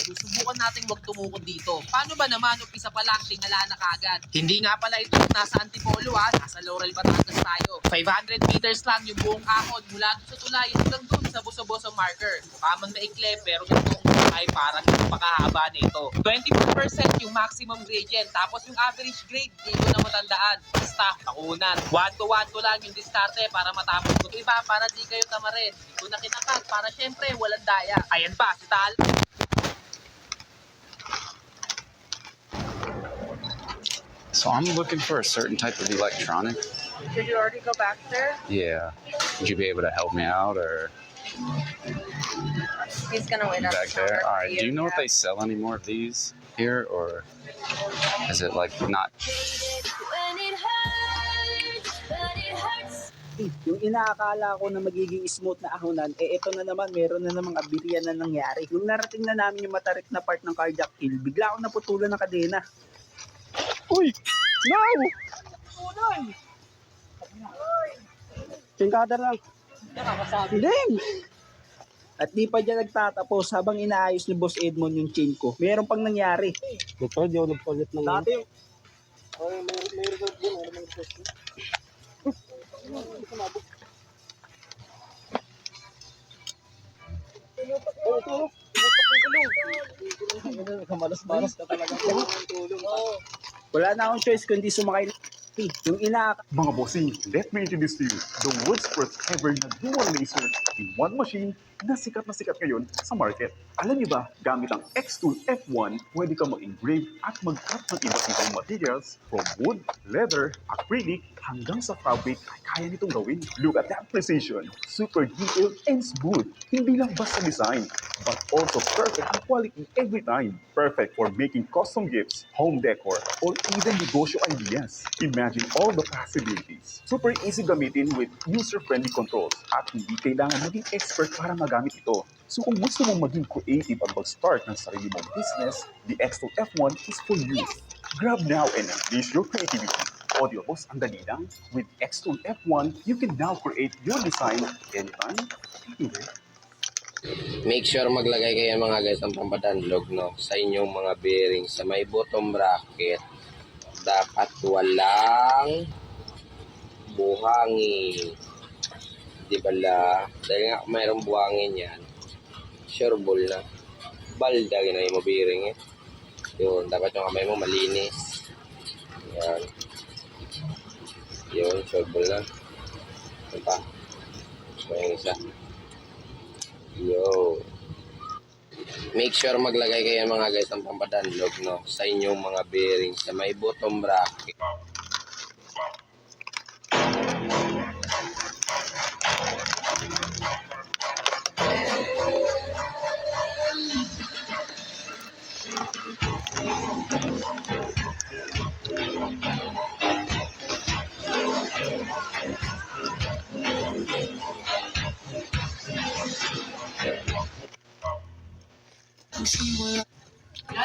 susubukan natin wag tumukod dito. Paano ba naman umpisa pa lang tingala na kagad? Hindi nga pala ito nasa Antipolo nasa Laurel, Batangas tayo. 500 meters lang yung buong ahon mula sa tulay hanggang dun sa Boso-Boso marker. Mukha man maikli pero itong ay parang napakahaba nito. 24% yung maximum gradient tapos yung average grade hindi ko na matandaan. Basta takunan. 1 to 1 to lang yung diskarte para matapos ko. Iba para di kayo tamarin. Hindi ko na kinakat para syempre walang daya. Ayan pa si Tal. So I'm looking for a certain type of electronic. Did you already go back there? Yeah. Would you be able to help me out or He's gonna wait up. back there? All right. Do you know if they sell any more of these here or is it like not? Yung inaakala ko na magiging smooth na ahonan, ito na naman, meron na namang aberya na nangyari. Yung narating na namin yung matarik na part ng cardiac kill, bigla akong naputulan ng kadena. Uy! No! Putulan! Tingkada lang. Hindi! At di pa dyan nagtatapos habang inaayos ni Boss Edmond yung chain ko. Meron pang nangyari. Ito, di ako nagpalit ng dati. Kamalas-malas ka talaga. Wala na akong choice kundi sumakay ng yung Mga bossing, let me introduce to you the world's first ever na dual laser in one machine na sikat ngayon sa market. Alam niyo ba, gamit ang X-Tool F1, pwede ka mag-engrave at mag-cut ng iba't ibang materials from wood, leather, acrylic, hanggang sa fabric ay kaya nitong gawin. Look at that precision, super detailed and smooth. Hindi lang basta design, but also perfect ang quality every time. Perfect for making custom gifts, home decor, or even negosyo ideas. Imagine all the possibilities. Super easy gamitin with user-friendly controls at hindi kailangan maging expert para magamit ito. So kung gusto mong maging creative at mag-start ng sarili mong business, the X-Tool F1 is for you. Grab now and unleash your creativity. Audio boss, ang dali lang. With X-Tool F1, you can now create your design anytime, anywhere. Make sure maglagay kayo mga guys ng pampadanlog sa inyong mga bearing sa may bottom bracket. Dapat walang buhangin. Di ba la? Dahil nga mayroong buhangin yan, sure ball na. Balda na yung bearing eh. Yun, dapat yung kamay mo malinis. Yan. Yun, sure ball na. Ito pa. Ito yung isa. Yo. Make sure maglagay kayo mga guys ng pampadanlog sa inyong mga bearing sa may bottom bracket.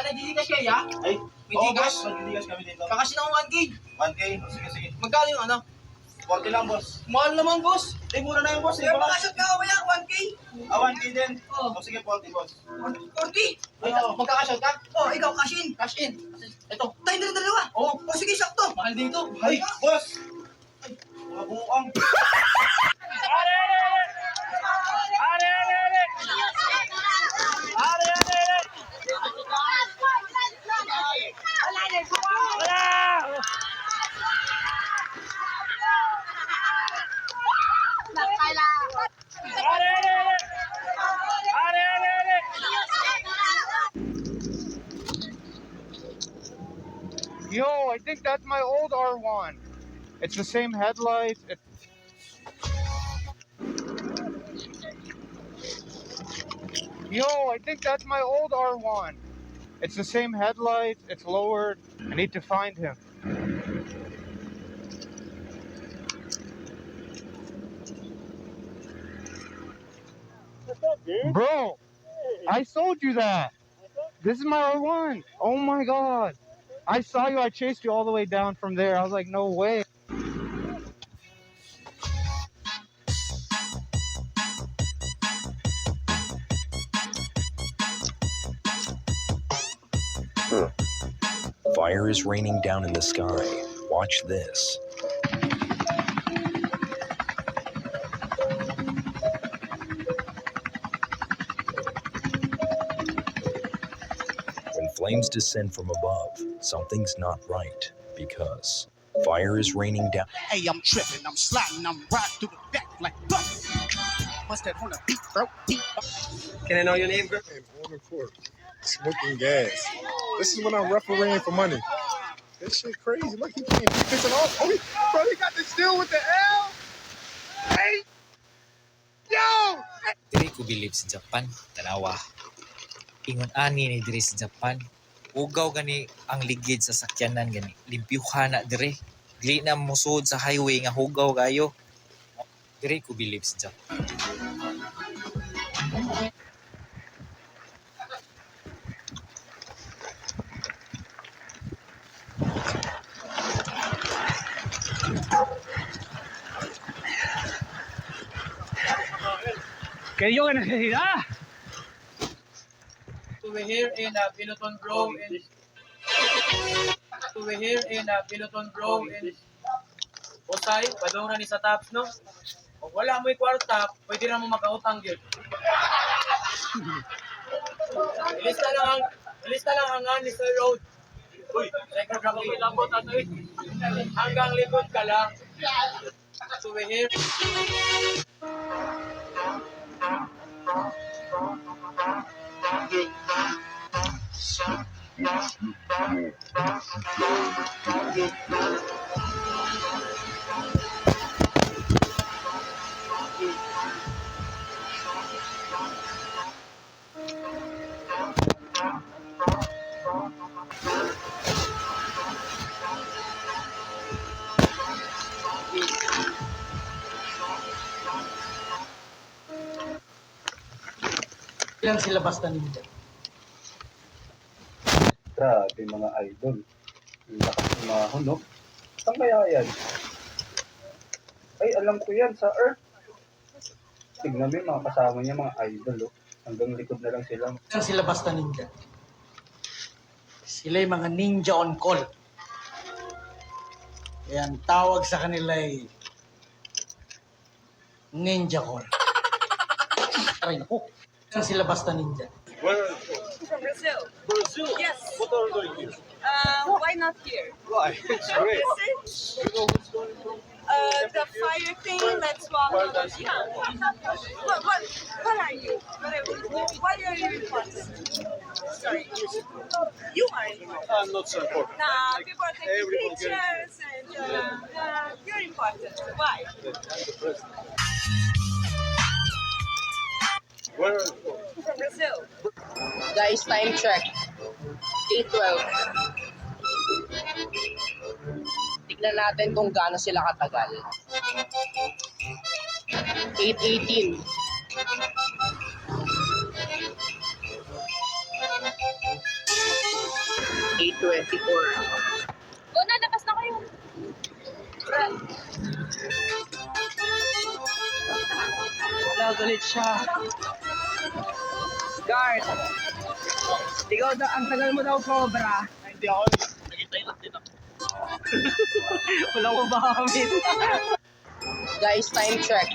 Nagdidigas kaya? Ay, May tigas? Magdidigas kami dito. Kakasin ako 1K. 1K? Sige. Magkano yung ano? 40 lang, boss. Mahal naman, boss. Ay, mura na yung boss. Kaya makashot ka ba yan? 1K? 1K din. Oo. O, sige, 40, boss. 40? Ay, Magkakashot ka? Oo, ikaw, cash in. Cash in. Ito. Tayo na dalawa. Oo. O sige, sakto. Mahal dito. Ay, boss! Ay, mga buang. Yo, I think that's my old R1. It's the same headlights. Yo, I think that's my old R1. It's the same headlights. It's lowered. I need to find him. What's up, dude? Bro, I sold you that. This is my R1. Oh my God. I saw you. I chased you all the way down from there. I was like, no way. Fire is raining down in the sky. Watch this. When flames descend from above, something's not right because fire is raining down. Hey, I'm tripping, I'm sliding, I'm riding through the back like fuck. What's that on the beat, bro? Can I know your name, bro? On the court, smoking gas. This is when I'm refereeing for money. This shit crazy. Look, he playing defense and all. Oh, bro, he got the steal with the L. Hey, yo! Diri ko bilib sa Japan, tanawa. Ingon ani ni diri sa Japan. Ugaw gani ang ligid sa sakyanan gani. Limpyuhan na diri. Dili na musud sa highway nga hugaw kayo. Diri ko bilib sa Japan. Kayo ang nagsalita! We're here in Biloton Grove and we're here in Biloton Grove and Usay, padungan ni sa Taps, no? Kung wala mo'y kwarta, pwede na mo makautang yun. Ilista lang ang ani sa road. Uy, second lang po tayo. Hanggang likod ka lang. So we're here. Ilan sila basta ninja? Grabe mga idol. Ang lakas ng mahon, no? Saan kaya yan? Ay, alam ko yan, sa Earth. Tignan mo yung mga kasama niya, mga idol, no? Hanggang likod na lang sila. Ilan sila basta ninja? Sila yung mga ninja on call. Kaya ang tawag sa kanila ay ninja call. Aray naku. Ilan sila basta ninja? From Brazil. Brazil? Yes. What are you doing here? Why not here? Why? It's great. You know what's going on? The fire thing, let's walk on the What are you? Why are you important? Sorry. You are important. I'm not so important. Nah, people are taking Everyone pictures and you're important. Why? Where are you from? From Brazil. Guys, time check. 8:12. Tignan natin kung gaano sila katagal. 8:18. 8:24. O, nalabas na kayo. Wala galit siya. Guard! Ikaw daw, ang tagal mo daw, Cobra. Hindi ako. Nagitay lang din ako. Wala ko makamit. Guys, time check.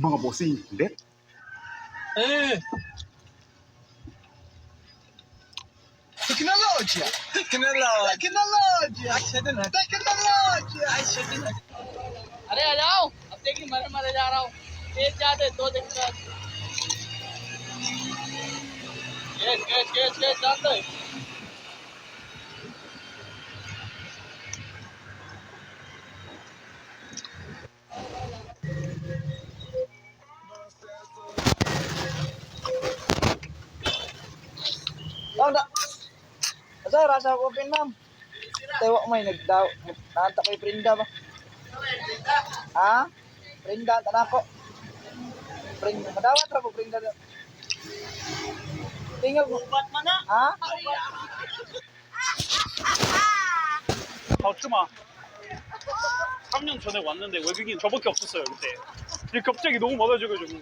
Mga bossing, let Teknolojia! Teknolojia! Teknolojia! Are, hello? I'm taking Maramarajaraw. Yes, Jade, do the class. Yes, Jade. Asa, rasa ko pin, ma'am. Tayo ko may nagdaw. Naanta ko yung prinda ba? Ha? Prinda, tanak ko. Prinda, madawat ra po prinda. Tinggal ko. Ha? 가츠마 3년 전에 왔는데 외국인 저밖에 없었어요 그때. 근데 갑자기 너무 많아져가지고.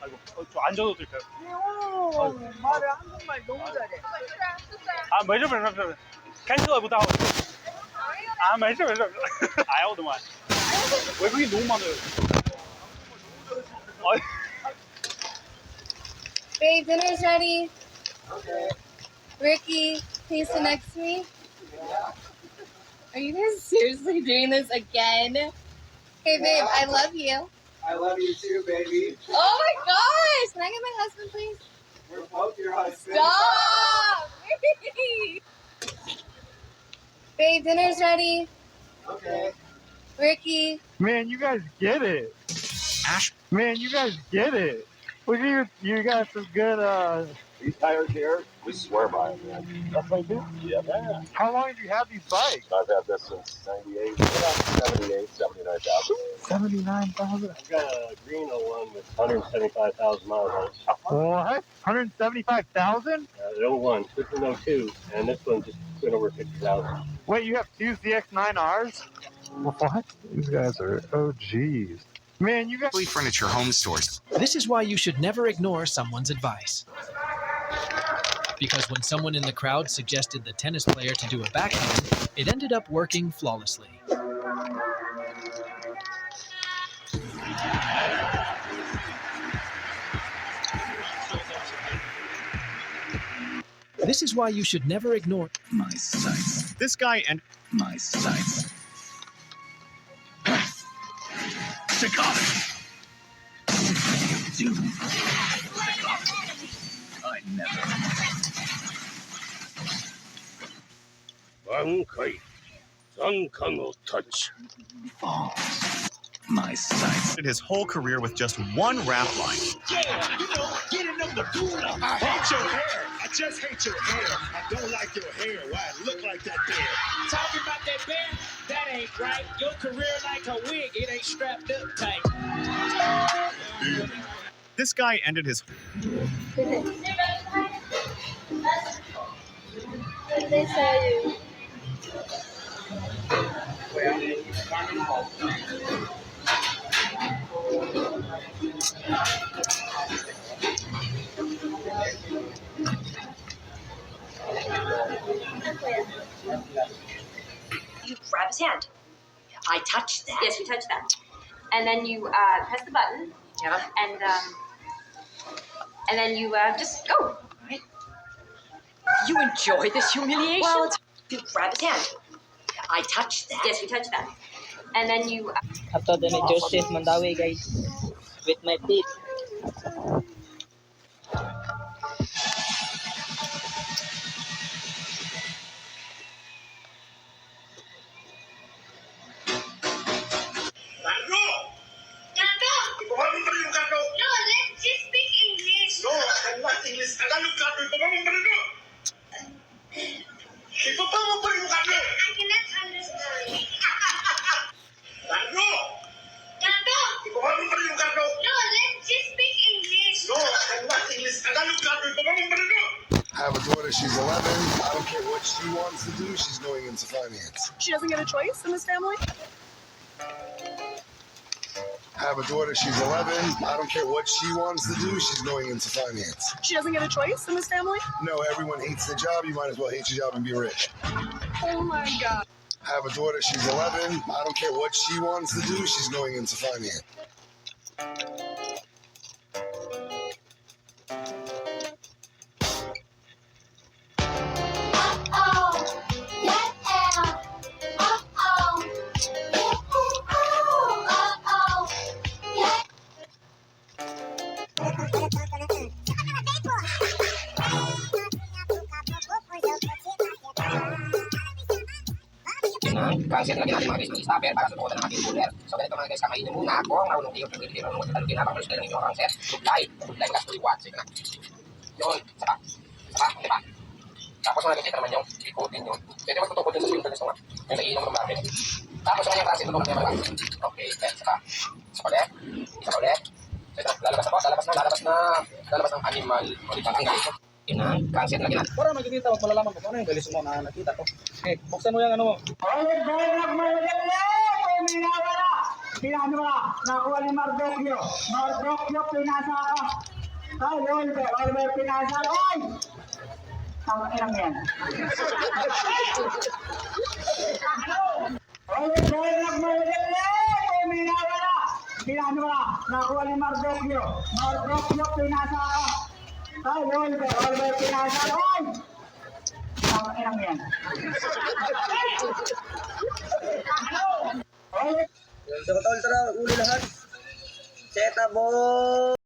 아이고 좀 앉아도 될까요? 오, 말을 한국말 너무 잘해. 아 맞아. 캔슬 부탁. 아 맞아. 아유 너무 외국인 너무 많아요. Babe, dinner's ready. Okay. Ricky, can you sit next to me? Are you guys seriously doing this again? Hey, babe, I love you. I love you too, baby. Oh my gosh! Can I get my husband, please? We're both your husbands. Stop! Babe, dinner's ready. Okay. Ricky. Man, you guys get it. Ash. Man, you guys get it. Look at you got some good, These tires here, we swear by them, man. That's what I do? Yeah. How long have you had these bikes? I've had this since 98, 78, 79,000. 79,000. I've got a green one with 175,000 miles on it. What? 175,000? The old one, this one 02, and this one just went over 50,000. Wait, you have two ZX9Rs? What? These guys are OGs. Man, you got Furniture home stores. This is why you should never ignore someone's advice. Because when someone in the crowd suggested the tennis player to do a backhand, it ended up working flawlessly. This is why you should never ignore My sights. This guy and my sights. I never. 挽回残価のタッチ My sights. His whole career with just one rap line. Yeah, you know, get another cooler. I hate your hair. I just hate your hair. I don't like your hair. Why it look like that bear? Talking about that bear? That ain't right. Your career like a wig, it ain't strapped up tight. This guy ended his What did they say? You grab his hand. I touched that. Yes, we touch that. And then you press the button. Yeah. And then you just go. You enjoy this humiliation? Well, you grab his hand. I touched that. Yes, we touch that. And then you. After the Joseph Mandawi, guys, with my teeth. No, let's just speak English. No, I'm not English. Tagalog ka, ipapamang pa rin mo kami. I cannot understand. Carlo! Gato! Ipapamang pa rin mo, Carlo. No, let's just speak English. No, I'm not English. Tagalog ka, ipapamang pa rin mo. I have a daughter, she's 11. I don't care what she wants to do, she's going into finance. She doesn't get a choice in this family? I have a daughter, she's 11. I don't care what she wants to do, she's going into finance. She doesn't get a choice in this family? No, everyone hates the job, you might as well hate your job and be rich. Oh my God. I have a daughter, she's 11. I don't care what she wants to do, she's going into finance. Kasi lagyan natin mga guys ng stopper para sa tukutan ng ating cooler. So ganito mga guys, kakainin muna ako ang marunong tiyo ng pilipino ng talugin habang first time nyo ang set. Supply plus 3 watts. Sige na. Yun, saka, diba? Tapos mga guys, ito naman yung ikutin nyo. Pwede magtutukod din sa swing guys yung sa inom ng namin. Tapos yung kanyang klase, tutukan niya malakas. Okay, then saka, isa ulit. Lalabas na po, lalabas na. Lalabas ng animal. Ulit ang ganito. Yun na, cancel lagi na. Para magkikita, malalaman ko kung ano yung galis mo na nakita ko. Eh, buksan mo yung ano mo. Pinano na, nakuha ni Mardokyo. Mardokyo, pinasa ka. Ay, Oliver, pinasa ka. Ay! Tama ilang yan. Oliver, nagmamadali! Puminawa na! Pinano na, nakuha ni Mardokyo. Mardokyo, pinasa ka. Ay, Oliver, pinasa ka. Ay! Tama ilang yan. Tol, tara, uli lahat. Seta, boy!